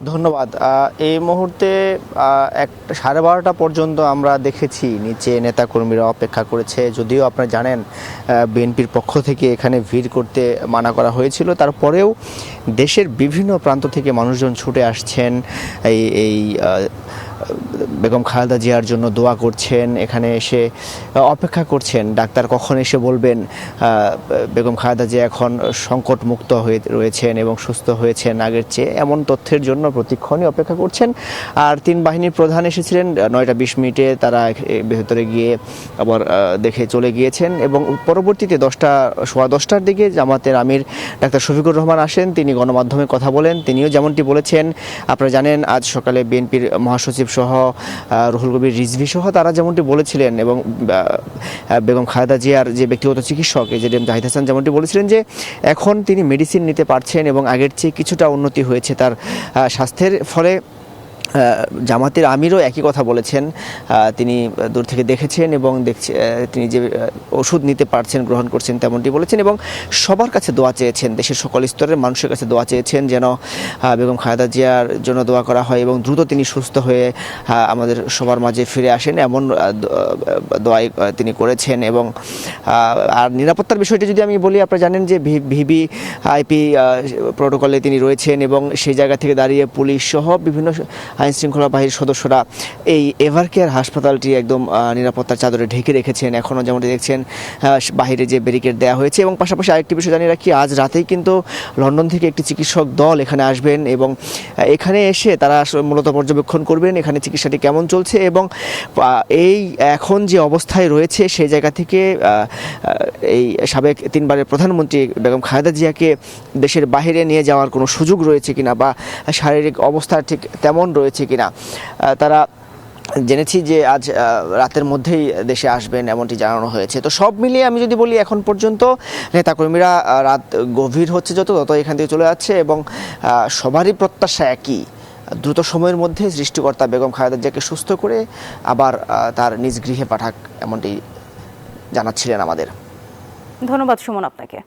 ধন্যবাদ। এই মুহূর্তে 12:30 পর্যন্ত আমরা দেখেছি নিচে নেতাকর্মীরা অপেক্ষা করেছে। যদিও আপনারা জানেন বিএনপির পক্ষ থেকে এখানে ভিড় করতে মানা করা হয়েছিল, তারপরেও দেশের বিভিন্ন প্রান্ত থেকে মানুষজন ছুটে আসছেন এই এই বেগম খালেদা জিয়ার জন্য দোয়া করছেন, এখানে এসে অপেক্ষা করছেন ডাক্তার কখন এসে বলবেন বেগম খালেদা জিয়া এখন সংকট মুক্ত হয়ে রয়েছেন এবং সুস্থ হয়েছেন আগের চেয়ে, এমন তথ্যের জন্য প্রতিক্ষণই অপেক্ষা করছেন। আর 3 বাহিনীর প্রধান এসেছিলেন 9:20 তারা ভেতরে গিয়ে আবার দেখে চলে গিয়েছেন এবং পরবর্তীতে 10টার দিকে জামাতের আমির ডাক্তার শফিকুর রহমান আসেন, তিনি গণমাধ্যমে কথা বলেন। তিনিও যেমনটি বলেছেন, আপনারা জানেন আজ সকালে বিএনপির মহাসচিব সহ রুহুল কবির রিজভী সহ তারা যেমনটি বলেছিলেন এবং বেগম খালেদা জিয়ার যে ব্যক্তিগত চিকিৎসক এজেডিএম জাহিদ হাসান যেমনটি বলেছিলেন যে এখন তিনি মেডিসিন নিতে পারছেন এবং আগের চেয়ে কিছুটা উন্নতি হয়েছে তার স্বাস্থ্যের। ফলে জামাতের আমিরও একই কথা বলেছেন, তিনি দূর থেকে দেখেছেন এবং তিনি যে ওষুধ নিতে পারছেন, গ্রহণ করছেন তেমনটি বলেছেন এবং সবার কাছে দোয়া চেয়েছেন, দেশের সকল স্তরের মানুষের কাছে দোয়া চেয়েছেন যেন বেগম খালেদা জিয়ার জন্য দোয়া করা হয় এবং দ্রুত তিনি সুস্থ হয়ে আমাদের সবার মাঝে ফিরে আসেন, এমন দোয়াই তিনি করেছেন। এবং আর নিরাপত্তার বিষয়টি যদি আমি বলি, আপনারা জানেন যে ভিভিআইপি প্রোটোকলে তিনি রয়েছেন এবং সেই জায়গা থেকে দাঁড়িয়ে পুলিশ সহ বিভিন্ন আইন শৃঙ্খলা বাহিনীর সদস্যরা এই এভারকেয়ার হাসপাতালটি একদম নিরাপত্তার চাদরে ঢেকে রেখেছেন। এখনও যেমনটি দেখছেন বাহিরে যে ব্যারিকেড দেওয়া হয়েছে এবং পাশাপাশি আরেকটি বিষয় জানিয়ে রাখি, আজ রাতেই কিন্তু লন্ডন থেকে একটি চিকিৎসক দল এখানে আসবেন এবং এখানে এসে তারা মূলত পর্যবেক্ষণ করবেন এখানে চিকিৎসাটি কেমন চলছে এবং এই এখন যে অবস্থায় রয়েছে সেই জায়গা থেকে এই সাবেক 3বারের প্রধানমন্ত্রী বেগম খালেদা জিয়াকে দেশের বাইরে নিয়ে যাওয়ার কোনো সুযোগ রয়েছে কিনা বা শারীরিক অবস্থা ঠিক তেমন রয়েছে কিনা তারা জেনেছি যে আজ রাতের মধ্যেই দেশে আসবেন এমনটি জানানো হয়েছে। তো সব মিলিয়ে আমি যদি বলি এখন পর্যন্ত নেতাকর্মীরা রাত গভীর হচ্ছে যত এখান থেকে চলে যাচ্ছে এবং সবারই প্রত্যাশা একই, দ্রুত সময়ের মধ্যে সৃষ্টিকর্তা বেগম খালেদা জিয়াকে সুস্থ করে আবার তার নিজ গৃহে পাঠাক, এমনটি জানাচ্ছিলেন আমাদের। ধন্যবাদ সুমন আপনাকে।